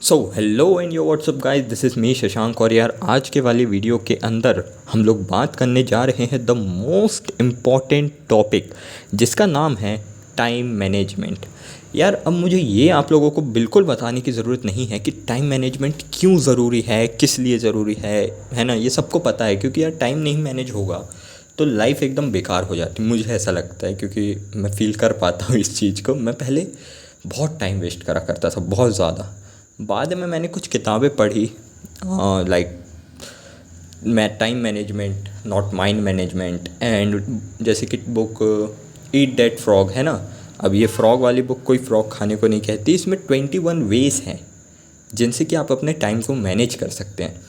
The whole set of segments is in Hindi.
So hello and yo WhatsApp guys, this is me Shashank. और यार आज के वाली वीडियो के अंदर हम लोग बात करने जा रहे हैं द मोस्ट इम्पॉर्टेंट टॉपिक जिसका नाम है टाइम मैनेजमेंट। यार अब मुझे ये आप लोगों को बिल्कुल बताने की ज़रूरत नहीं है कि टाइम मैनेजमेंट क्यों ज़रूरी है, किस लिए ज़रूरी है ना। ये सबको पता है क्योंकि यार टाइम नहीं मैनेज होगा तो लाइफ एकदम बेकार हो जाती है, मुझे ऐसा लगता है। क्योंकि मैं फील कर पाता हूँ इस चीज़ को। मैं पहले बहुत टाइम वेस्ट करा करता था, बहुत ज़्यादा। बाद में मैंने कुछ किताबें पढ़ी like time management not mind management, and जैसे कि बुक ईट दैट फ्रॉग है ना। अब ये फ्रॉग वाली बुक कोई फ्रॉग खाने को नहीं कहती। इसमें 21 वेज़ हैं जिनसे कि आप अपने टाइम को मैनेज कर सकते हैं।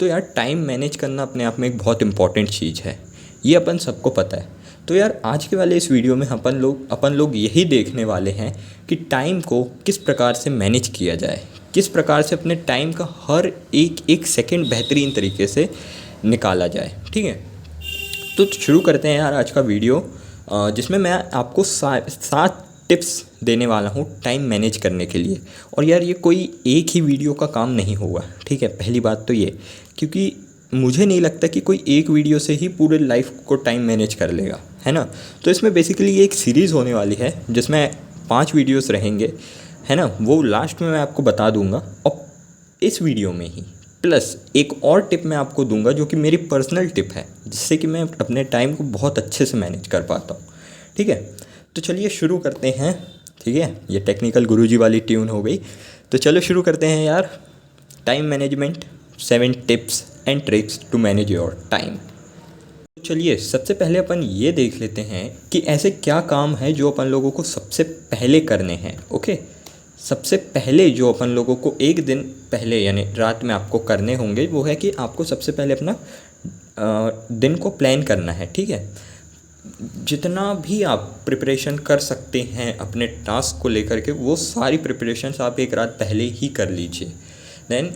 तो यार टाइम मैनेज करना अपने आप में एक बहुत इंपॉर्टेंट चीज़ है, ये अपन सबको पता है। तो यार आज के वाले इस वीडियो में अपन लोग यही देखने वाले हैं कि टाइम को किस प्रकार से मैनेज किया जाए, किस प्रकार से अपने टाइम का हर एक एक सेकंड बेहतरीन तरीके से निकाला जाए। ठीक है, तो शुरू करते हैं यार आज का वीडियो, जिसमें मैं आपको 7 टिप्स देने वाला हूँ टाइम मैनेज करने के लिए। और यार ये कोई एक ही वीडियो का काम नहीं होगा, ठीक है। पहली बात तो ये, क्योंकि मुझे नहीं लगता कि कोई एक वीडियो से ही पूरे लाइफ को टाइम मैनेज कर लेगा, है ना। तो इसमें बेसिकली ये एक सीरीज़ होने वाली है जिसमें 5 वीडियोस रहेंगे, है ना। वो लास्ट में मैं आपको बता दूंगा। और इस वीडियो में ही प्लस एक और टिप मैं आपको दूंगा जो कि मेरी पर्सनल टिप है, जिससे कि मैं अपने टाइम को बहुत अच्छे से मैनेज कर पाता हूँ। ठीक है, तो चलिए शुरू करते हैं। ठीक है, ये टेक्निकल गुरुजी वाली ट्यून हो गई। तो चलो शुरू करते हैं यार। Time management 7 tips and tricks to manage your time. चलिए सबसे पहले अपन ये देख लेते हैं कि ऐसे क्या काम है जो अपन लोगों को सबसे पहले करने हैं। ओके, सबसे पहले जो अपन लोगों को एक दिन पहले यानी रात में आपको करने होंगे वो है कि आपको सबसे पहले अपना दिन को प्लान करना है। ठीक है, जितना भी आप प्रिपरेशन कर सकते हैं अपने टास्क को लेकर के, वो सारी प्रिपरेशंस आप एक रात पहले ही कर लीजिए। देन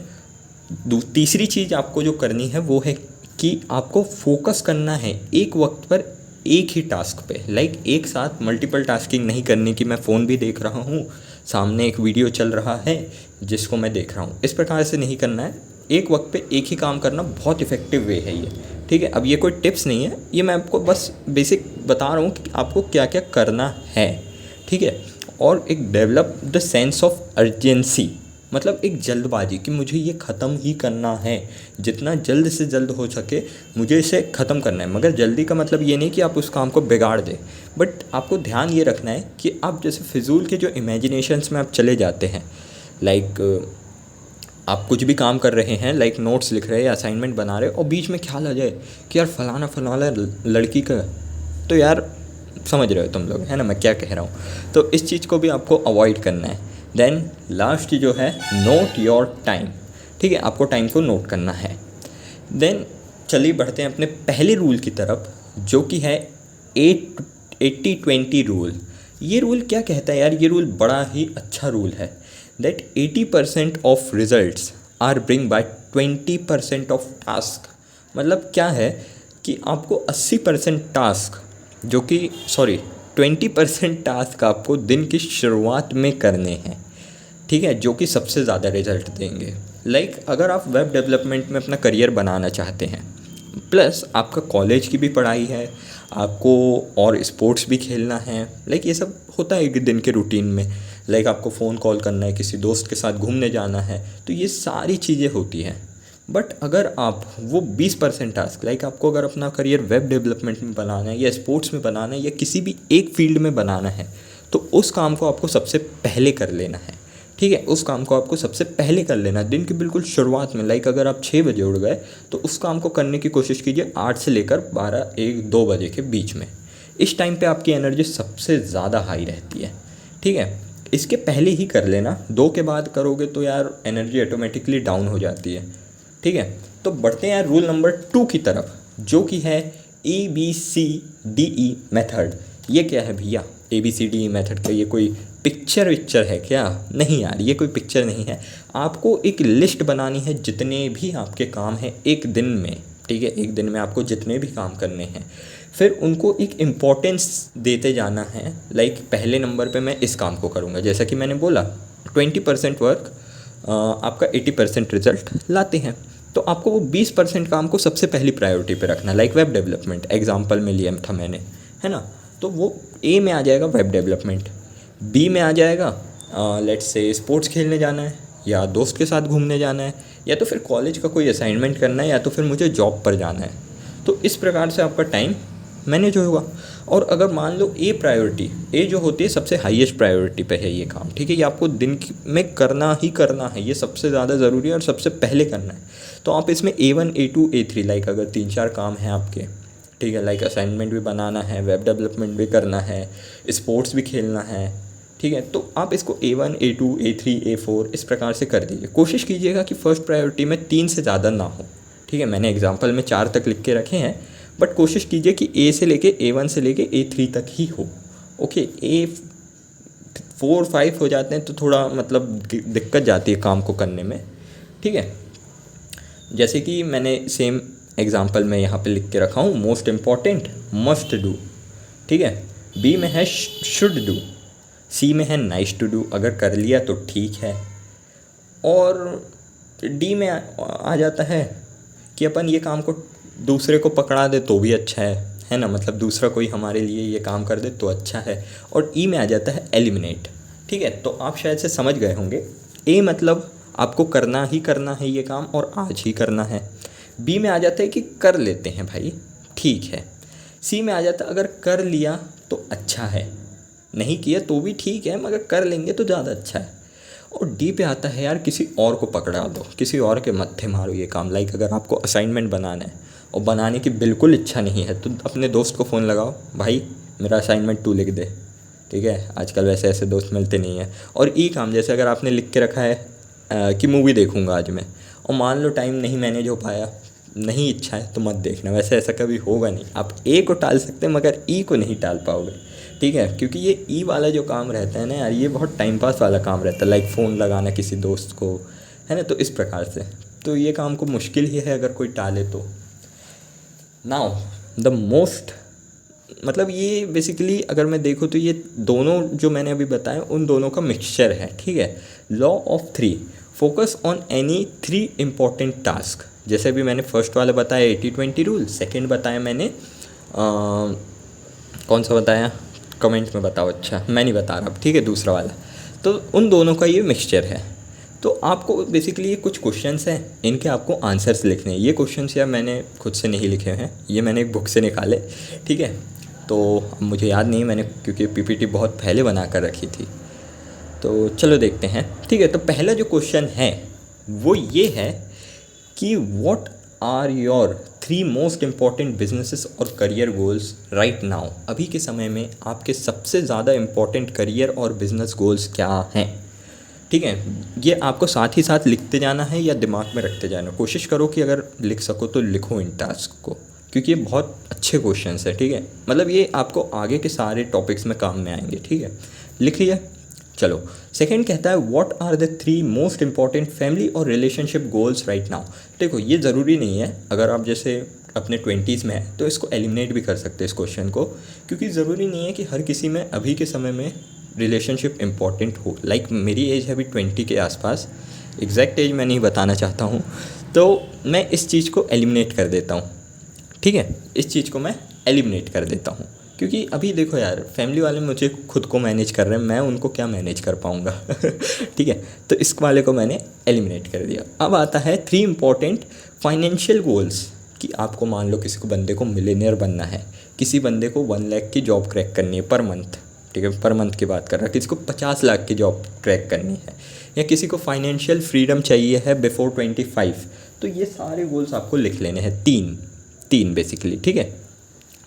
तीसरी चीज़ आपको जो करनी है वो है कि आपको फोकस करना है एक वक्त पर एक ही टास्क पे। लाइक एक साथ मल्टीपल टास्किंग नहीं करनी कि मैं फ़ोन भी देख रहा हूँ, सामने एक वीडियो चल रहा है जिसको मैं देख रहा हूँ। इस प्रकार से नहीं करना है। एक वक्त पे एक ही काम करना बहुत इफ़ेक्टिव वे है ये। ठीक है, अब ये कोई टिप्स नहीं है, ये मैं आपको बस बेसिक बता रहा हूँ कि आपको क्या क्या करना है। ठीक है, और एक develop the sense of urgency, मतलब एक जल्दबाजी कि मुझे ये ख़त्म ही करना है, जितना जल्द से जल्द हो सके मुझे इसे ख़त्म करना है। मगर जल्दी का मतलब ये नहीं कि आप उस काम को बिगाड़ दें, बट आपको ध्यान ये रखना है कि आप जैसे फिजूल के जो इमेजिनेशंस में आप चले जाते हैं, लाइक आप कुछ भी काम कर रहे हैं, लाइक नोट्स लिख रहे हैं या असाइनमेंट बना रहे हैं, और बीच में ख्याल आ जाए कि यार फलाना लड़की का, तो यार समझ रहे हो तुम लोग, है ना मैं क्या कह रहा हूँ। तो इस चीज़ को भी आपको अवॉइड करना है। देन लास्ट जो है, नोट योर टाइम। ठीक है, आपको टाइम को नोट करना है। देन चलिए बढ़ते हैं अपने पहले रूल की तरफ, जो कि है 80-20 रूल। ये रूल क्या कहता है यार, ये रूल बड़ा ही अच्छा रूल है। That 80% of results are bring by 20% of task. मतलब क्या है कि आपको 80% टास्क जो कि 20% टास्क आपको दिन की शुरुआत में करने हैं। ठीक है, जो कि सबसे ज़्यादा रिजल्ट देंगे। लाइक अगर आप वेब डेवलपमेंट में अपना करियर बनाना चाहते हैं, प्लस आपका कॉलेज की भी पढ़ाई है, आपको और स्पोर्ट्स भी खेलना है, लाइक ये सब होता है एक दिन के रूटीन में। लाइक आपको फ़ोन कॉल करना है, किसी दोस्त के साथ घूमने जाना है, तो ये सारी चीज़ें होती हैं। बट अगर आप वो 20% टास्क, लाइक आपको अगर अपना करियर वेब डेवलपमेंट में बनाना है या स्पोर्ट्स में बनाना है या किसी भी एक फील्ड में बनाना है, तो उस काम को आपको सबसे पहले कर लेना है। ठीक है, उस काम को आपको सबसे पहले कर लेना है दिन की बिल्कुल शुरुआत में। लाइक अगर आप 6 बजे उठ गए तो उस काम को करने की कोशिश कीजिए 8 से लेकर 12, 1, 2 बजे के बीच में। इस टाइम पे आपकी एनर्जी सबसे ज़्यादा हाई रहती है। ठीक है, इसके पहले ही कर लेना, 2 के बाद करोगे तो यार एनर्जी ऑटोमेटिकली डाउन हो जाती है। ठीक है, तो बढ़ते हैं यार रूल नंबर 2 की तरफ, जो कि है ABCDE मेथड। ये क्या है भैया ABCDE मेथड का? ये कोई पिक्चर है क्या? नहीं यार, ये कोई पिक्चर नहीं है। आपको एक लिस्ट बनानी है जितने भी आपके काम हैं एक दिन में। ठीक है, एक दिन में आपको जितने भी काम करने हैं, फिर उनको एक इम्पोर्टेंस देते जाना है। लाइक पहले नंबर पे मैं इस काम को करूँगा, जैसा कि मैंने बोला 20% वर्क आपका 80% रिजल्ट लाते हैं। तो आपको वो 20% काम को सबसे पहली प्रायोरिटी पे रखना, लाइक वेब डेवलपमेंट एग्जांपल में लिया था मैंने, है ना। तो वो ए में आ जाएगा वेब डेवलपमेंट, बी में आ जाएगा लेट्स से स्पोर्ट्स खेलने जाना है, या दोस्त के साथ घूमने जाना है, या तो फिर कॉलेज का कोई असाइनमेंट करना है, या तो फिर मुझे जॉब पर जाना है। तो इस प्रकार से आपका टाइम मैनेज होगा। और अगर मान लो ए प्रायोरिटी, ए जो होती है सबसे हाईएस्ट प्रायोरिटी पे है ये काम, ठीक है, ये आपको दिन में करना ही करना है, ये सबसे ज़्यादा ज़रूरी है और सबसे पहले करना है। तो आप इसमें A1 A2 A3 लाइक अगर 3-4 काम हैं आपके, ठीक है, लाइक असाइनमेंट भी बनाना है, वेब डेवलपमेंट भी करना है, स्पोर्ट्स भी खेलना है, ठीक है, तो आप इसको A1 A2 A3 A4 इस प्रकार से कर दीजिए। कोशिश कीजिएगा कि फर्स्ट प्रायोरिटी में 3 से ज़्यादा ना हो, ठीक है। मैंने एग्जांपल में 4 तक लिख के रखे हैं, बट कोशिश कीजिए कि A से लेके A1 से लेके A3 तक ही हो। ओके, A4-5 हो जाते हैं तो थोड़ा मतलब दिक्कत जाती है काम को करने में, ठीक है। जैसे कि मैंने सेम एग्जांपल में यहाँ पे लिख के रखा हूँ, मोस्ट इम्पॉर्टेंट मस्ट डू, ठीक है, बी में है शुड डू, सी में है नाइस टू डू, अगर कर लिया तो ठीक है, और डी में आ जाता है कि अपन ये काम को दूसरे को पकड़ा दे तो भी अच्छा है ना, मतलब दूसरा कोई हमारे लिए ये काम कर दे तो अच्छा है, और ई में आ जाता है एलिमिनेट, ठीक है। तो आप शायद से समझ गए होंगे, ए मतलब आपको करना ही करना है ये काम और आज ही करना है, बी में आ जाता है कि कर लेते हैं भाई, ठीक है, सी में आ जाता है अगर कर लिया तो अच्छा है, नहीं किया तो भी ठीक है मगर कर लेंगे तो ज़्यादा अच्छा है, और डी पे आता है यार किसी और को पकड़ा दो, किसी और के मत्थे मारो ये काम। लाइक अगर आपको असाइनमेंट बनाना है और बनाने की बिल्कुल इच्छा नहीं है तो अपने दोस्त को फ़ोन लगाओ, भाई मेरा असाइनमेंट तू लिख दे, ठीक है, आजकल वैसे ऐसे दोस्त मिलते नहीं हैं। और ई काम, जैसे अगर आपने लिख के रखा है कि मूवी देखूंगा आज मैं, और मान लो टाइम नहीं मैनेज हो पाया, नहीं इच्छा है तो मत देखना, वैसे ऐसा कभी होगा नहीं। आप ए को टाल सकते हैं मगर ई को नहीं टाल पाओगे, ठीक है, क्योंकि ये ई वाला जो काम रहता है ना यार, ये बहुत टाइम पास वाला काम रहता है, लाइक फ़ोन लगाना किसी दोस्त को, है ना। तो इस प्रकार से तो ये काम को मुश्किल ही है अगर कोई टाले तो। नाउ द मोस्ट, मतलब ये बेसिकली अगर मैं देखूँ तो ये दोनों जो मैंने अभी बताया उन दोनों का मिक्सचर है, ठीक है। Law of 3, focus on any 3 important task, जैसे अभी मैंने फर्स्ट वाला बताया 80-20 रूल, सेकंड बताया मैंने कौन सा बताया कमेंट में बताओ, अच्छा मैं नहीं बता रहा, ठीक है, दूसरा वाला। तो उन दोनों का ये मिक्सचर है। तो आपको बेसिकली ये कुछ क्वेश्चंस हैं, इनके आपको आंसर्स लिखने हैं। ये क्वेश्चंस यार मैंने खुद से नहीं लिखे हैं, ये मैंने एक बुक से निकाले, ठीक है। तो मुझे याद नहीं मैंने, क्योंकि पीपीटी बहुत पहले बना कर रखी थी। तो चलो देखते हैं, ठीक है। तो पहला जो क्वेश्चन है वो ये है कि what are your 3 most important businesses और करियर गोल्स राइट नाउ। अभी के समय में आपके सबसे ज़्यादा इम्पॉर्टेंट करियर और बिजनेस गोल्स क्या हैं, ठीक है। ये आपको साथ ही साथ लिखते जाना है या दिमाग में रखते जाना। कोशिश करो कि अगर लिख सको तो लिखो इन टास्क को, क्योंकि ये बहुत अच्छे क्वेश्चंस हैं, ठीक है। मतलब ये आपको आगे के सारे टॉपिक्स में काम में आएंगे, ठीक है। लिख लिया, चलो। सेकंड कहता है what are the 3 most important family और रिलेशनशिप गोल्स राइट नाउ। देखो ये ज़रूरी नहीं है, अगर आप जैसे अपने 20s में है तो इसको एलिमिनेट भी कर सकते हैं इस क्वेश्चन को, क्योंकि ज़रूरी नहीं है कि हर किसी में अभी के समय में रिलेशनशिप इम्पॉर्टेंट हो। लाइक मेरी एज है अभी 20 के आसपास, एग्जैक्ट एज मैं नहीं बताना चाहता हूँ, तो मैं इस चीज़ को एलिमिनेट कर देता हूँ, ठीक है। इस चीज़ को मैं एलिमिनेट कर देता हूँ, क्योंकि अभी देखो यार फैमिली वाले मुझे खुद को मैनेज कर रहे हैं, मैं उनको क्या मैनेज कर पाऊँगा ठीक है। तो इस वाले को मैंने एलिमिनेट कर दिया। अब आता है 3 इम्पॉर्टेंट फाइनेंशियल गोल्स, कि आपको मान लो किसी को बंदे को मिलियनेयर बनना है, किसी बंदे को 1 लाख की जॉब क्रैक करनी है पर मंथ, ठीक है, पर मंथ की बात कर रहा है, किसी को 50 लाख की जॉब क्रैक करनी है, या किसी को फाइनेंशियल फ्रीडम चाहिए है बिफोर 25। तो ये सारे गोल्स आपको लिख लेने हैं, तीन बेसिकली, ठीक है।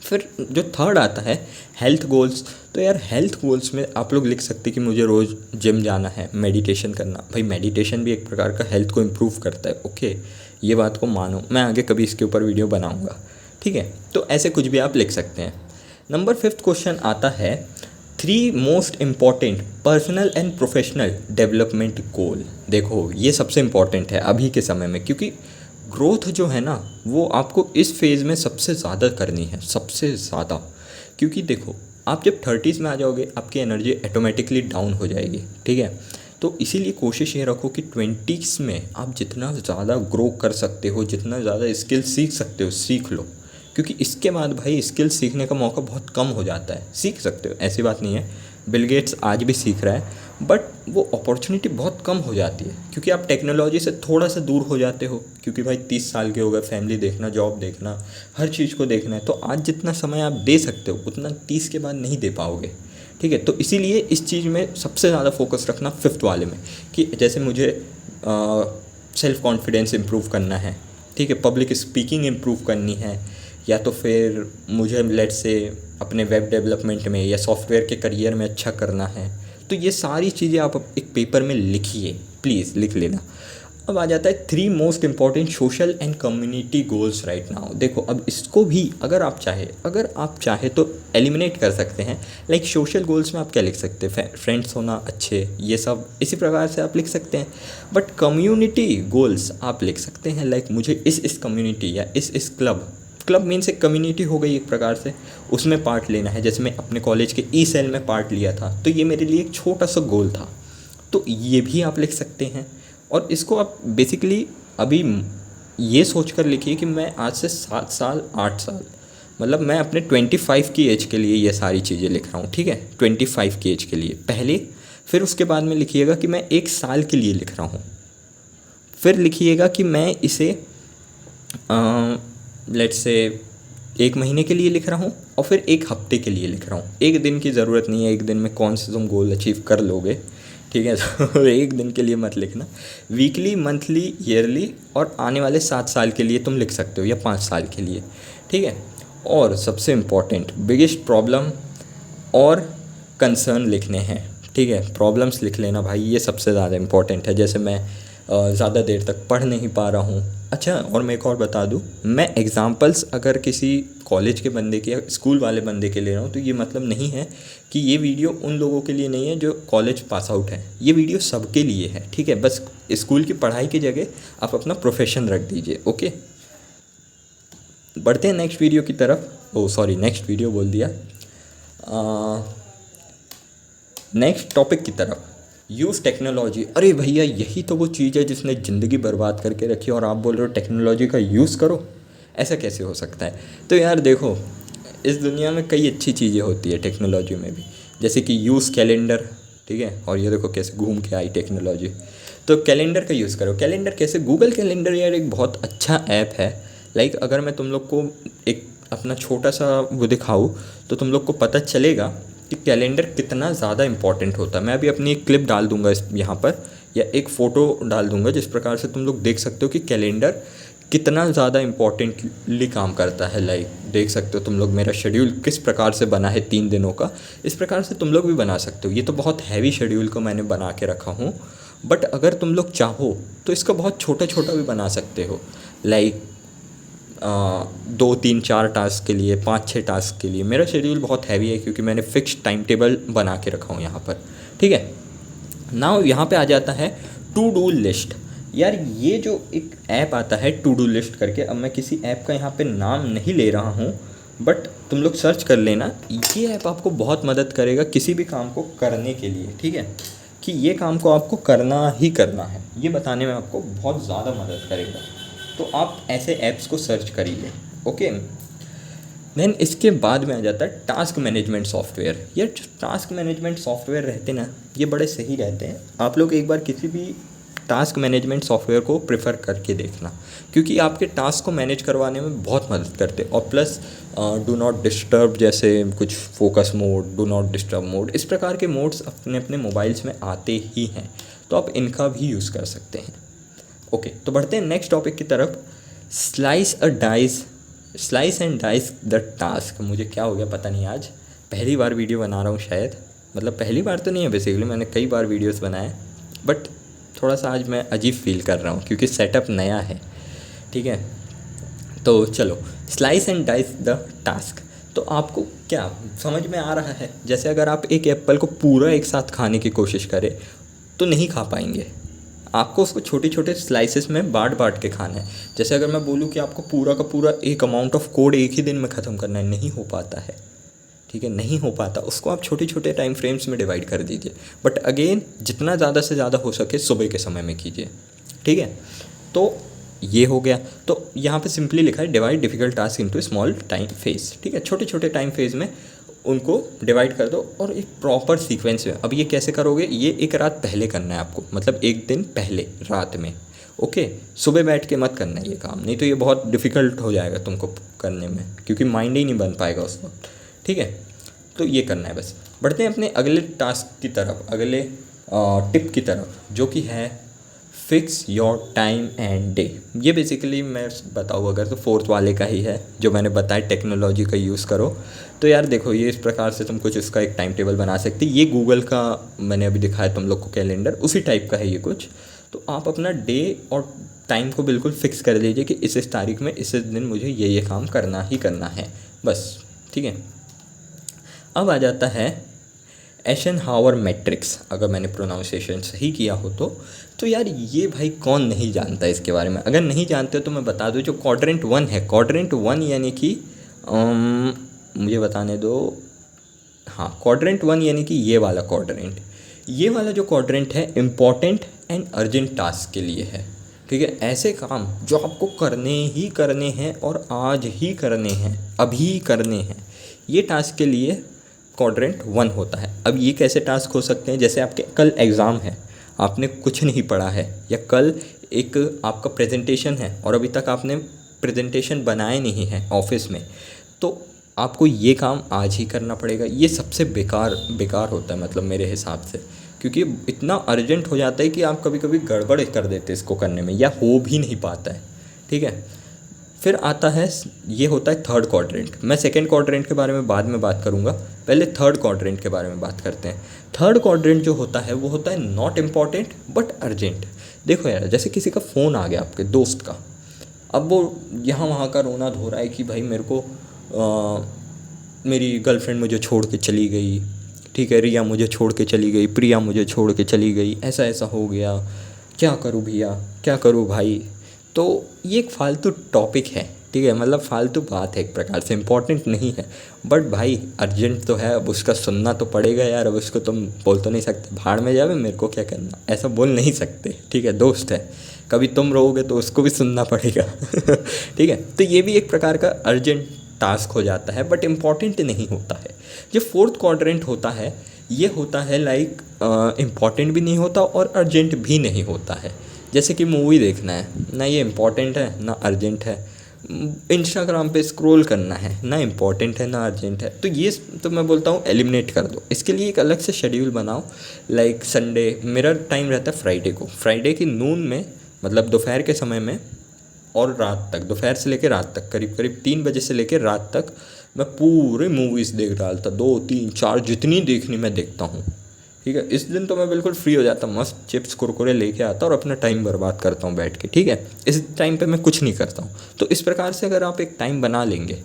फिर जो थर्ड आता है हेल्थ गोल्स। तो यार हेल्थ गोल्स में आप लोग लिख सकते कि मुझे रोज़ जिम जाना है, मेडिटेशन करना। भाई मेडिटेशन भी एक प्रकार का हेल्थ को इम्प्रूव करता है, ओके, ये बात को मानो, मैं आगे कभी इसके ऊपर वीडियो बनाऊंगा, ठीक है। तो ऐसे कुछ भी आप लिख सकते हैं। नंबर 5 क्वेश्चन आता है 3 most important personal and professional development goal. देखो ये सबसे इम्पॉर्टेंट है अभी के समय में, क्योंकि ग्रोथ जो है ना वो आपको इस फेज़ में सबसे ज़्यादा करनी है, सबसे ज़्यादा। क्योंकि देखो आप जब 30s में आ जाओगे आपकी एनर्जी ऑटोमेटिकली डाउन हो जाएगी, ठीक है। तो इसीलिए कोशिश ये रखो कि 20s में आप जितना ज़्यादा ग्रो कर सकते हो, जितना ज़्यादा स्किल सीख सकते हो सीख लो, क्योंकि इसके बाद भाई स्किल सीखने का मौका बहुत कम हो जाता है। सीख सकते हो, ऐसी बात नहीं है, बिल गेट्स आज भी सीख रहा है, बट वो अपॉर्चुनिटी बहुत कम हो जाती है क्योंकि आप टेक्नोलॉजी से थोड़ा सा दूर हो जाते हो, क्योंकि भाई 30 साल के हो गए, फैमिली देखना, जॉब देखना, हर चीज़ को देखना है। तो आज जितना समय आप दे सकते हो उतना 30 के बाद नहीं दे पाओगे, ठीक है। तो इसीलिए इस चीज़ में सबसे ज़्यादा फोकस रखना 5th वाले में, कि जैसे मुझे सेल्फ कॉन्फिडेंस इम्प्रूव करना है, ठीक है, पब्लिक स्पीकिंग इम्प्रूव करनी है, या तो फिर मुझे लेट्स से अपने वेब डेवलपमेंट में या सॉफ्टवेयर के करियर में अच्छा करना है। तो ये सारी चीज़ें आप एक पेपर में लिखिए, प्लीज़ लिख लेना। अब आ जाता है 3 most important social and community goals right now. देखो अब इसको भी अगर आप चाहे तो एलिमिनेट कर सकते हैं। लाइक सोशल गोल्स में आप क्या लिख सकते हैं, फ्रेंड्स होना अच्छे, ये सब इसी प्रकार से आप लिख सकते हैं। बट कम्युनिटी गोल्स आप लिख सकते हैं, लाइक मुझे इस कम्युनिटी या इस क्लब मीन्स एक कम्युनिटी हो गई एक प्रकार से, उसमें पार्ट लेना है। जैसे मैं अपने कॉलेज के ई सेल में पार्ट लिया था, तो ये मेरे लिए एक छोटा सा गोल था, तो ये भी आप लिख सकते हैं। और इसको आप बेसिकली अभी ये सोच कर लिखिए कि मैं आज से 7 साल 8 साल, मतलब मैं अपने 25 की एज के लिए ये सारी चीज़ें लिख रहा हूँ, ठीक है, 25 की एज के लिए पहले। फिर उसके बाद में लिखिएगा कि मैं 1 साल के लिए लिख रहा हूँ। फिर लिखिएगा कि मैं इसे लेट्स से 1 महीने के लिए लिख रहा हूँ, और फिर 1 हफ्ते के लिए लिख रहा हूँ। 1 दिन की ज़रूरत नहीं है, 1 दिन में कौन से तुम गोल अचीव कर लोगे, ठीक है। तो 1 दिन के लिए मत लिखना, वीकली, मंथली, ईयरली, और आने वाले 7 साल के लिए तुम लिख सकते हो या 5 साल के लिए, ठीक है। और सबसे इम्पॉर्टेंट बिगेस्ट प्रॉब्लम और कंसर्न लिखने हैं, ठीक है। प्रॉब्लम्स लिख लेना भाई, ये सबसे ज़्यादा इम्पॉर्टेंट है। जैसे मैं ज़्यादा देर तक पढ़ नहीं पा रहा हूँ। अच्छा, और मैं एक और बता दूँ, मैं एग्ज़ाम्पल्स अगर किसी कॉलेज के बंदे के या स्कूल वाले बंदे के ले रहा हूँ, तो ये मतलब नहीं है कि ये वीडियो उन लोगों के लिए नहीं है जो कॉलेज पास आउट है, ये वीडियो सबके लिए है, ठीक है। बस स्कूल की पढ़ाई की जगह आप अपना प्रोफेशन रख दीजिए, ओके। बढ़ते हैं नेक्स्ट वीडियो की तरफ, नेक्स्ट वीडियो बोल दिया, नेक्स्ट टॉपिक की तरफ, यूज़ टेक्नोलॉजी। अरे भैया, यही तो वो चीज़ है जिसने ज़िंदगी बर्बाद करके रखी है, और आप बोल रहे हो टेक्नोलॉजी का यूज़ करो, ऐसा कैसे हो सकता है। तो यार देखो, इस दुनिया में कई अच्छी चीज़ें होती है टेक्नोलॉजी में भी, जैसे कि यूज़ कैलेंडर, ठीक है। और ये देखो कैसे घूम के आई टेक्नोलॉजी। तो कैलेंडर का यूज़ करो। कैलेंडर कैसे, गूगल कैलेंडर यार एक बहुत अच्छा ऐप है। लाइक अगर मैं तुम लोग को एक अपना छोटा सा वो दिखाऊँ, तो तुम लोग को पता चलेगा कि कैलेंडर कितना ज़्यादा इंपॉर्टेंट होता है। मैं अभी अपनी एक क्लिप डाल दूंगा यहाँ पर, या एक फ़ोटो डाल दूंगा, जिस प्रकार से तुम लोग देख सकते हो कि कैलेंडर कितना ज़्यादा इम्पॉर्टेंटली काम करता है। लाइक देख सकते हो तुम लोग मेरा शेड्यूल किस प्रकार से बना है 3 दिनों का, इस प्रकार से तुम लोग भी बना सकते हो। ये तो बहुत हैवी शेड्यूल को मैंने बना के रखा हूँ, बट अगर तुम लोग चाहो तो इसका बहुत छोटा छोटा भी बना सकते हो। लाइक 2 3 4 टास्क के लिए, 5 6 टास्क के लिए। मेरा शेड्यूल बहुत हैवी है क्योंकि मैंने फिक्स टाइम टेबल बना के रखा हूँ यहाँ पर, ठीक है। नाउ यहाँ पे आ जाता है टू डू लिस्ट। यार ये जो एक ऐप आता है टू डू लिस्ट करके, अब मैं किसी ऐप का यहाँ पे नाम नहीं ले रहा हूँ, बट तुम लोग सर्च कर लेना। ये ऐप आपको बहुत मदद करेगा किसी भी काम को करने के लिए, ठीक है, कि ये काम को आपको करना ही करना है, ये बताने में आपको बहुत ज़्यादा मदद करेगा। तो आप ऐसे ऐप्स को सर्च करिए, ओके। देन इसके बाद में आ जाता है टास्क मैनेजमेंट सॉफ्टवेयर। यार जो टास्क मैनेजमेंट सॉफ्टवेयर रहते हैं ना, ये बड़े सही रहते हैं। आप लोग एक बार किसी भी टास्क मैनेजमेंट सॉफ्टवेयर को प्रेफर करके देखना, क्योंकि आपके टास्क को मैनेज करवाने में बहुत मदद करते हैं। और प्लस डू नॉट डिस्टर्ब जैसे कुछ focus mode, do not disturb mode, इस प्रकार के मोड्स अपने अपने मोबाइल्स में आते ही हैं, तो आप इनका भी यूज़ कर सकते हैं, ओके। तो बढ़ते हैं नेक्स्ट टॉपिक की तरफ, slice and dice the task. मुझे क्या हो गया पता नहीं, आज पहली बार वीडियो बना रहा हूँ शायद, मतलब पहली बार तो नहीं है, बेसिकली मैंने कई बार वीडियोस बनाए, बट थोड़ा सा आज मैं अजीब फील कर रहा हूँ क्योंकि सेटअप नया है, ठीक है। तो चलो, slice and dice the task. तो आपको क्या समझ में आ रहा है, जैसे अगर आप एक एप्पल को पूरा एक साथ खाने की कोशिश करें तो नहीं खा पाएंगे, आपको उसको छोटे छोटे स्लाइसेस में बांट के खाना है। जैसे अगर मैं बोलूँ कि आपको पूरा का पूरा एक अमाउंट ऑफ कोड एक ही दिन में ख़त्म करना है, नहीं हो पाता है, ठीक है, नहीं हो पाता उसको आप छोटे छोटे टाइम फ्रेम्स में डिवाइड कर दीजिए। बट अगेन जितना ज़्यादा से ज़्यादा हो सके सुबह के समय में कीजिए, ठीक है। तो ये हो गया। तो यहाँ पे सिंपली लिखा है divide difficult task into small time phase, ठीक है, छोटे छोटे टाइम फेज में उनको डिवाइड कर दो और एक प्रॉपर सीक्वेंस में। अब ये कैसे करोगे, ये एक रात पहले करना है आपको, मतलब एक दिन पहले रात में, ओके। सुबह बैठ के मत करना है ये काम, नहीं तो ये बहुत डिफ़िकल्ट हो जाएगा तुमको करने में, क्योंकि माइंड ही नहीं बन पाएगा उस वक्त, ठीक है। तो ये करना है बस। बढ़ते हैं अपने अगले टास्क की तरफ, अगले टिप की तरफ, जो कि है fix your time and day. ये बेसिकली मैं बताऊँ अगर तो फोर्थ वाले का ही है, जो मैंने बताया टेक्नोलॉजी का यूज़ करो। तो यार देखो, ये इस प्रकार से तुम कुछ इसका एक टाइम टेबल बना सकते। ये गूगल का मैंने अभी दिखाया तुम लोग को कैलेंडर, उसी टाइप का है ये कुछ। तो आप अपना डे और टाइम को बिल्कुल फिक्स कर लीजिए कि इस तारीख में इस दिन मुझे ये काम करना ही करना है, बस, ठीक है। अब आ जाता है एशनहावर मैट्रिक्स, अगर मैंने प्रोनाउंसिएशन सही किया हो तो यार ये भाई कौन नहीं जानता इसके बारे में। अगर नहीं जानते तो मैं बता दूं, जो क्वाड्रेंट 1 है, क्वाड्रेंट 1 यानी कि मुझे बताने दो, हाँ, क्वाड्रेंट 1 यानी कि ये वाला क्वाड्रेंट, ये वाला जो क्वाड्रेंट है इम्पॉर्टेंट एंड अर्जेंट टास्क के लिए है, ठीक है। ऐसे काम जो आपको करने ही करने हैं और आज ही करने हैं, अभी करने हैं, ये टास्क के लिए क्वाड्रेंट 1 होता है। अब ये कैसे टास्क हो सकते हैं, जैसे आपके कल एग्ज़ाम है, आपने कुछ नहीं पढ़ा है, या कल एक आपका प्रेजेंटेशन है और अभी तक आपने प्रेजेंटेशन बनाए नहीं है ऑफिस में, तो आपको ये काम आज ही करना पड़ेगा। ये सबसे बेकार होता है, मतलब मेरे हिसाब से, क्योंकि इतना अर्जेंट हो जाता है कि आप कभी कभी गड़बड़ कर देते हैं इसको करने में, या हो भी नहीं पाता है, ठीक है। फिर आता है, ये होता है थर्ड क्वाड्रेंट। मैं सेकंड क्वाड्रेंट के बारे में बाद में बात करूँगा, पहले थर्ड क्वाड्रेंट के बारे में बात करते हैं। थर्ड क्वाड्रेंट जो होता है वो होता है नॉट इम्पॉर्टेंट बट अर्जेंट। देखो यार, जैसे किसी का फ़ोन आ गया आपके दोस्त का, अब वो यहाँ वहाँ का रोना धो रहा है कि भाई मेरे को मेरी गर्लफ्रेंड मुझे छोड़ के चली गई, ठीक है, रिया मुझे छोड़ के चली गई, प्रिया मुझे छोड़ के चली गई, ऐसा ऐसा हो गया, क्या करूँ भैया, क्या करूँ भाई। तो ये एक फालतू टॉपिक है, ठीक है, मतलब फालतू बात है, एक प्रकार से इम्पॉर्टेंट नहीं है, बट भाई अर्जेंट तो है, अब उसका सुनना तो पड़ेगा यार। अब उसको तुम बोल तो नहीं सकते भाड़ में जावे मेरे को क्या करना, ऐसा बोल नहीं सकते, ठीक है, दोस्त है, कभी तुम रहोगे तो उसको भी सुनना पड़ेगा ठीक है। तो ये भी एक प्रकार का अर्जेंट टास्क हो जाता है, बट इम्पॉर्टेंट नहीं होता है। जो फोर्थ क्वाड्रेंट होता है, ये होता है लाइक इम्पॉर्टेंट भी नहीं होता और अर्जेंट भी नहीं होता है। जैसे कि मूवी देखना है, ना ये इम्पॉर्टेंट है ना अर्जेंट है, इंस्टाग्राम पे स्क्रॉल करना है, ना इम्पॉर्टेंट है ना अर्जेंट है। तो ये तो मैं बोलता हूँ एलिमिनेट कर दो, इसके लिए एक अलग से शेड्यूल बनाओ। लाइक संडे, मेरा टाइम रहता है फ्राइडे को, फ्राइडे की नून में, मतलब दोपहर के समय में और रात तक, दोपहर से लेकर रात तक, करीब करीब 3 बजे से लेकर रात तक मैं पूरे मूवीज़ देख डालता, 2 3 4 जितनी देखनी मैं देखता हूँ, ठीक है। इस दिन तो मैं बिल्कुल फ्री हो जाता, मस्त चिप्स कुरकुरे लेके आता और अपना टाइम बर्बाद करता हूँ बैठ के, ठीक है। इस टाइम पे मैं कुछ नहीं करता हूँ। तो इस प्रकार से अगर आप एक टाइम बना लेंगे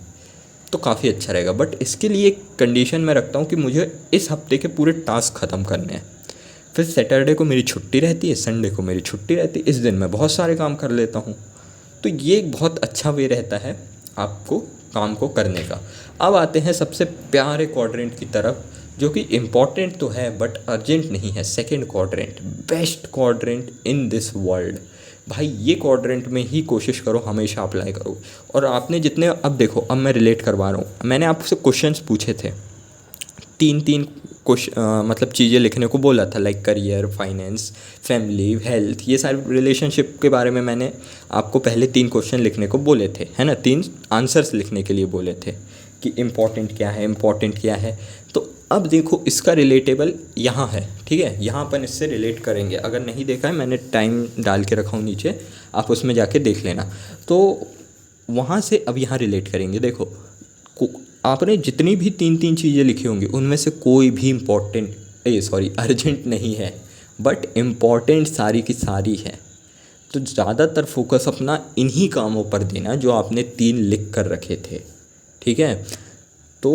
तो काफ़ी अच्छा रहेगा, बट इसके लिए एक कंडीशन मैं रखता हूँ कि मुझे इस हफ्ते के पूरे टास्क ख़त्म करने हैं। फिर सैटरडे को मेरी छुट्टी रहती है, संडे को मेरी छुट्टी रहती है, इस दिन मैं बहुत सारे काम कर लेता हूँ। तो ये एक बहुत अच्छा वे रहता है आपको काम को करने का। अब आते हैं सबसे प्यारे क्वाड्रेंट की तरफ, जो कि इम्पॉर्टेंट तो है बट अर्जेंट नहीं है। Second quadrant, best quadrant in this world. भाई ये क्वाड्रेंट में ही कोशिश करो, हमेशा अप्लाई करो। और आपने जितने, अब देखो, अब मैं रिलेट करवा रहा हूँ, मैंने आपसे क्वेश्चंस पूछे थे, 3 मतलब चीज़ें लिखने को बोला था, like career, finance, family, health, ये सारे रिलेशनशिप के बारे में मैंने आपको पहले 3 क्वेश्चन लिखने को बोले थे, है ना, 3 आंसर्स लिखने के लिए बोले थे कि इम्पॉर्टेंट क्या है, इम्पॉर्टेंट क्या है। तो अब देखो इसका रिलेटेबल यहाँ है, ठीक है, यहाँ अपन इससे रिलेट करेंगे। अगर नहीं देखा है, मैंने टाइम डाल के रखा हूँ नीचे, आप उसमें जाके देख लेना। तो वहाँ से अब यहाँ रिलेट करेंगे। देखो आपने जितनी भी 3 चीज़ें लिखी होंगी उनमें से कोई भी अर्जेंट नहीं है, बट इम्पॉर्टेंट सारी की सारी है। तो ज़्यादातर फोकस अपना इन्हीं कामों पर देना जो आपने 3 लिख कर रखे थे, ठीक है। तो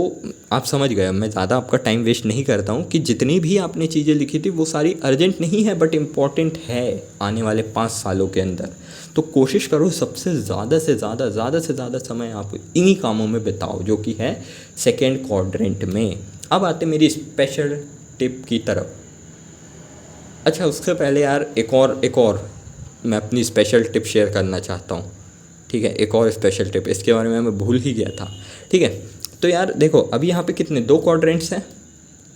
आप समझ गए, मैं ज़्यादा आपका टाइम वेस्ट नहीं करता हूँ कि जितनी भी आपने चीज़ें लिखी थी वो सारी अर्जेंट नहीं है बट इम्पॉर्टेंट है आने वाले 5 सालों के अंदर। तो कोशिश करो सबसे ज़्यादा से ज़्यादा समय आप इन्हीं कामों में बिताओ जो कि है सेकेंड क्वाड्रेंट में। अब आते मेरी स्पेशल टिप की तरफ। अच्छा, उससे पहले यार एक और मैं अपनी स्पेशल टिप शेयर करना चाहता हूँ। ठीक है, एक और स्पेशल टिप, इसके बारे में मैं भूल ही गया था। ठीक है, तो यार देखो अभी यहाँ पे कितने 2 क्वाड्रेंट्स हैं,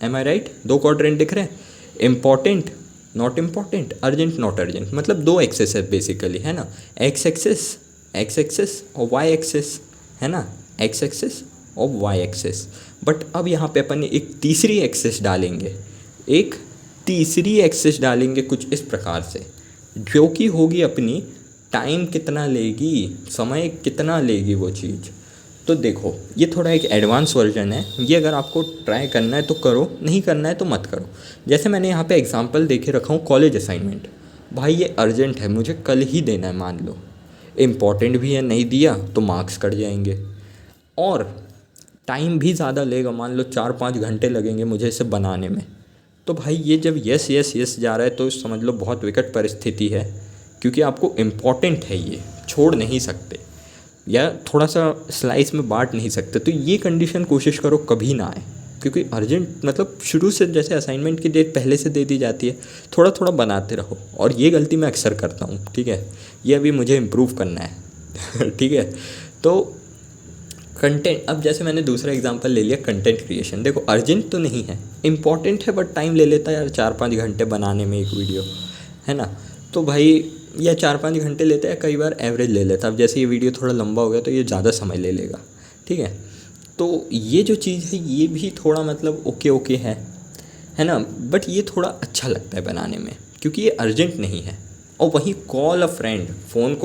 एम आई राइट? 2 क्वाड्रेंट दिख रहे हैं, important not important, urgent not urgent, मतलब 2 एक्सेस है बेसिकली, है ना? एक्स एक्सेस और वाई एक्सेस, है ना? एक्स एक्सेस और वाई एक्सेस। बट अब यहाँ पे अपन एक तीसरी एक्सेस डालेंगे कुछ इस प्रकार से, जो कि होगी अपनी टाइम कितना लेगी, समय कितना लेगी वो चीज़। तो देखो ये थोड़ा एक एडवांस वर्जन है, ये अगर आपको ट्राई करना है तो करो, नहीं करना है तो मत करो। जैसे मैंने यहाँ पे एग्जांपल देके रखा हूँ कॉलेज असाइनमेंट। भाई ये अर्जेंट है, मुझे कल ही देना है मान लो, इम्पॉर्टेंट भी है, नहीं दिया तो मार्क्स कट जाएंगे और टाइम भी ज़्यादा लेगा, मान लो 4-5 घंटे लगेंगे मुझे इसे बनाने में। तो भाई ये जब यस यस यस जा रहा है तो समझ लो बहुत विकट परिस्थिति है, क्योंकि आपको इम्पॉर्टेंट है, ये छोड़ नहीं सकते या थोड़ा सा स्लाइस में बांट नहीं सकते। तो ये कंडीशन कोशिश करो कभी ना आए, क्योंकि अर्जेंट मतलब शुरू से जैसे असाइनमेंट की डेट पहले से दे दी जाती है, थोड़ा थोड़ा बनाते रहो। और ये गलती मैं अक्सर करता हूँ, ठीक है, ये अभी मुझे इम्प्रूव करना है ठीक है। तो कंटेंट, अब जैसे मैंने दूसरा एग्जांपल ले लिया कंटेंट क्रिएशन। देखो अर्जेंट तो नहीं है, इम्पॉर्टेंट है बट टाइम ले लेता है यार 4-5 घंटे बनाने में एक वीडियो, है ना? तो भाई या 4-5 घंटे लेता है, कई बार एवरेज ले लेता है। अब जैसे ये वीडियो थोड़ा लंबा हो गया तो ये ज़्यादा समय ले लेगा, ठीक है। तो ये जो चीज़ है ये भी थोड़ा मतलब ओके है ना, बट ये थोड़ा अच्छा लगता है बनाने में क्योंकि ये अर्जेंट नहीं है। और वहीं कॉल अ फ्रेंड, फ़ोन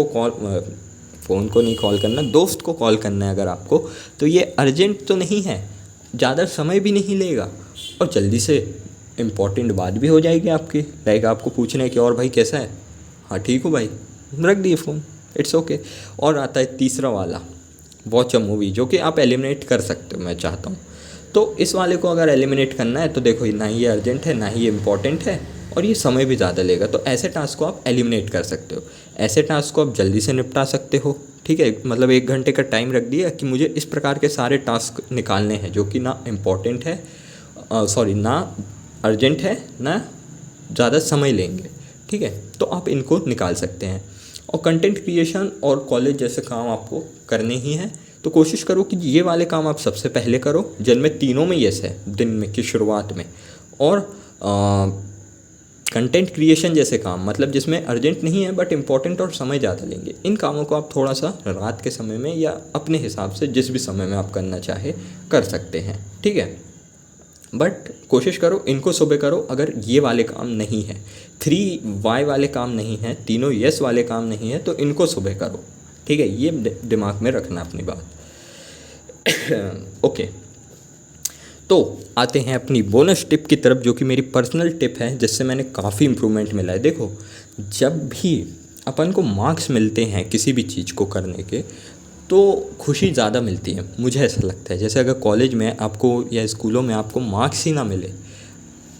को नहीं कॉल करना, दोस्त को कॉल करना है अगर आपको, तो ये अर्जेंट तो नहीं है, ज़्यादा समय भी नहीं लेगा और जल्दी से इम्पॉर्टेंट बात भी हो जाएगी आपकी। लाइक आपको पूछना है कि और भाई कैसा है, हाँ ठीक हो भाई, रख दिए फ़ोन, इट्स ओके। और आता है तीसरा वाला, वॉच अ मूवी, जो कि आप एलिमिनेट कर सकते हो, मैं चाहता हूँ। तो इस वाले को अगर एलिमिनेट करना है तो देखो ना ही ये अर्जेंट है ना ही ये इम्पॉर्टेंट है और ये समय भी ज़्यादा लेगा, तो ऐसे टास्क को आप एलिमिनेट कर सकते हो। ऐसे टास्क को आप जल्दी से निपटा सकते हो, ठीक है। मतलब 1 घंटे का टाइम रख दिया कि मुझे इस प्रकार के सारे टास्क निकालने हैं जो कि ना इम्पॉर्टेंट है, ना अर्जेंट है, ना ज़्यादा समय लेंगे, ठीक है। तो आप इनको निकाल सकते हैं। और कंटेंट क्रिएशन और कॉलेज जैसे काम आपको करने ही हैं, तो कोशिश करो कि ये वाले काम आप सबसे पहले करो जिनमें तीनों में यस है दिन में की शुरुआत में। और कंटेंट क्रिएशन जैसे काम मतलब जिसमें अर्जेंट नहीं है बट इम्पॉर्टेंट और समय ज़्यादा लेंगे, इन कामों को आप थोड़ा सा रात के समय में या अपने हिसाब से जिस भी समय में आप करना चाहे कर सकते हैं, ठीक है। बट कोशिश करो इनको सुबह करो। अगर ये वाले काम नहीं है, 3Y वाले काम नहीं है, तीनों यस वाले काम नहीं है, तो इनको सुबह करो, ठीक है। ये दिमाग में रखना अपनी बात ओके। तो आते हैं अपनी बोनस टिप की तरफ, जो कि मेरी पर्सनल टिप है जिससे मैंने काफ़ी इम्प्रूवमेंट मिला है। देखो जब भी अपन को मार्क्स मिलते हैं किसी भी चीज़ को करने के, तो खुशी ज़्यादा मिलती है, मुझे ऐसा लगता है। जैसे अगर कॉलेज में आपको या स्कूलों में आपको मार्क्स ही ना मिले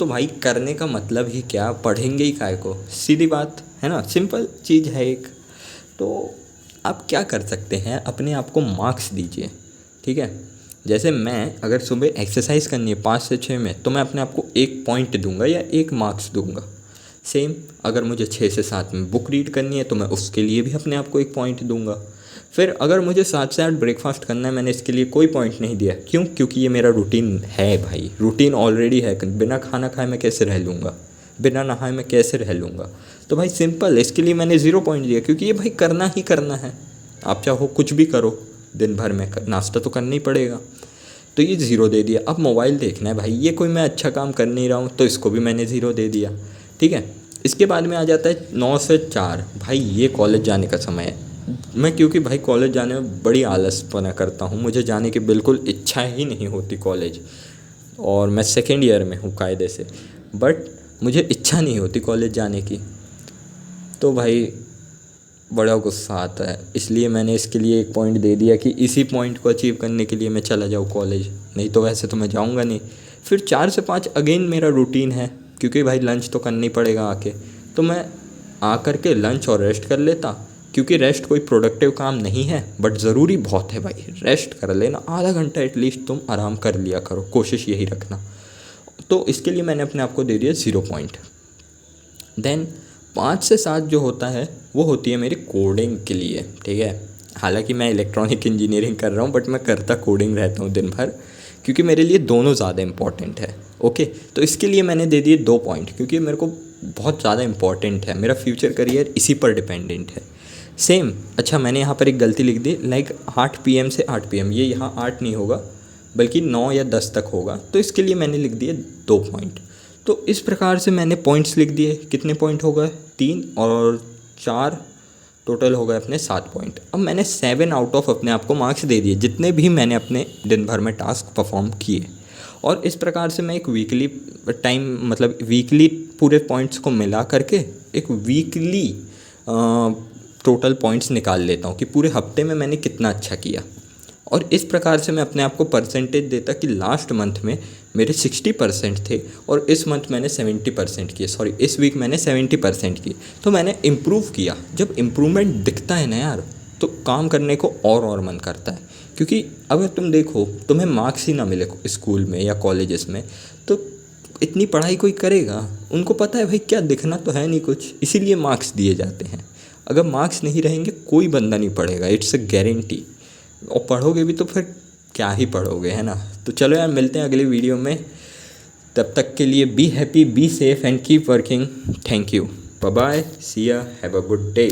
तो भाई करने का मतलब ही क्या, पढ़ेंगे ही काय को, सीधी बात है ना, सिंपल चीज़ है एक। तो आप क्या कर सकते हैं, अपने आप को मार्क्स दीजिए, ठीक है। जैसे मैं अगर सुबह एक्सरसाइज करनी है 5 से 6 में, तो मैं अपने आप को 1 पॉइंट दूंगा या 1 मार्क्स दूंगा। सेम अगर मुझे 6 से 7 में बुक रीड करनी है तो मैं उसके लिए भी अपने आप को 1 पॉइंट दूंगा। फिर अगर मुझे 7 से 8 ब्रेकफास्ट करना है, मैंने इसके लिए कोई पॉइंट नहीं दिया, क्यों? क्योंकि ये मेरा रूटीन है भाई, रूटीन ऑलरेडी है। बिना खाना खाए मैं कैसे रह लूँगा, बिना नहाए मैं कैसे रह लूँगा? तो भाई सिंपल, इसके लिए मैंने 0 पॉइंट दिया, क्योंकि ये भाई करना ही करना है। आप चाहो कुछ भी करो दिन भर में, नाश्ता तो करना ही पड़ेगा, तो ये 0 दे दिया। अब मोबाइल देखना है भाई, ये कोई मैं अच्छा काम कर नहीं रहा हूँ, तो इसको भी मैंने 0 दे दिया, ठीक है। इसके बाद में आ जाता है 9 से 4, भाई ये कॉलेज जाने का समय है। मैं क्योंकि भाई कॉलेज जाने में बड़ी आलसपना करता हूँ, मुझे जाने की बिल्कुल इच्छा ही नहीं होती कॉलेज, और मैं सेकेंड ईयर में हूँ कायदे से, बट मुझे इच्छा नहीं होती कॉलेज जाने की। तो भाई बड़ा गुस्सा आता है। इसलिए मैंने इसके लिए एक पॉइंट दे दिया कि इसी पॉइंट को अचीव करने के लिए मैं चला जाऊँ कॉलेज, नहीं तो वैसे तो मैं जाऊँगा नहीं। फिर 4 से 5 अगेन मेरा रूटीन है, क्योंकि भाई लंच तो करनी पड़ेगा आके, तो मैं आ कर के लंच और रेस्ट कर लेता, क्योंकि रेस्ट कोई प्रोडक्टिव काम नहीं है बट ज़रूरी बहुत है भाई। रेस्ट कर लेना, आधा घंटा एटलीस्ट तुम आराम कर लिया करो, कोशिश यही रखना। तो इसके लिए मैंने अपने आप को दे दिया 0 पॉइंट। देन 5 से 7 जो होता है वो होती है मेरी कोडिंग के लिए, ठीक है। हालांकि मैं इलेक्ट्रॉनिक इंजीनियरिंग कर रहा हूँ बट मैं करता कोडिंग रहता हूँ दिन भर, क्योंकि मेरे लिए दोनों ज़्यादा इंपॉर्टेंट है। ओके, तो इसके लिए मैंने दे दिए 2 पॉइंट, क्योंकि मेरे को बहुत ज़्यादा इंपॉर्टेंट है, मेरा फ्यूचर करियर इसी पर डिपेंडेंट है। सेम, अच्छा मैंने यहाँ पर एक गलती लिख दी, लाइक 8 PM से 8 PM, ये यहाँ 8 नहीं होगा बल्कि 9 या 10 तक होगा, तो इसके लिए मैंने लिख दिए 2 पॉइंट। तो इस प्रकार से मैंने पॉइंट्स लिख दिए। कितने पॉइंट हो गए? 3 और 4, टोटल हो गए अपने 7 पॉइंट। अब मैंने 7 आउट ऑफ अपने आप को मार्क्स दे दिए, जितने भी मैंने अपने दिन भर में टास्क परफॉर्म किए। और इस प्रकार से मैं एक वीकली टाइम, मतलब वीकली पूरे पॉइंट्स को मिला करके एक वीकली टोटल पॉइंट्स निकाल लेता हूँ कि पूरे हफ्ते में मैंने कितना अच्छा किया। और इस प्रकार से मैं अपने आप को परसेंटेज देता कि लास्ट मंथ में मेरे 60% थे और इस मंथ मैंने 70% किए, सॉरी इस वीक मैंने 70% किए। तो मैंने इम्प्रूव किया। जब इम्प्रूवमेंट दिखता है ना यार, तो काम करने को और मन करता है। क्योंकि अगर तुम देखो, तुम्हें मार्क्स ही ना मिले स्कूल में या कॉलेजेस में, तो इतनी पढ़ाई कोई करेगा? उनको पता है भाई क्या दिखना तो है नहीं कुछ, इसीलिए मार्क्स दिए जाते हैं। अगर मार्क्स नहीं रहेंगे कोई बंदा नहीं पढ़ेगा, इट्स अ गारंटी। और पढ़ोगे भी तो फिर क्या ही पढ़ोगे, है ना। तो चलो यार, मिलते हैं अगले वीडियो में। तब तक के लिए be happy, be safe and keep working. Thank you, bye bye, see ya, have a good day.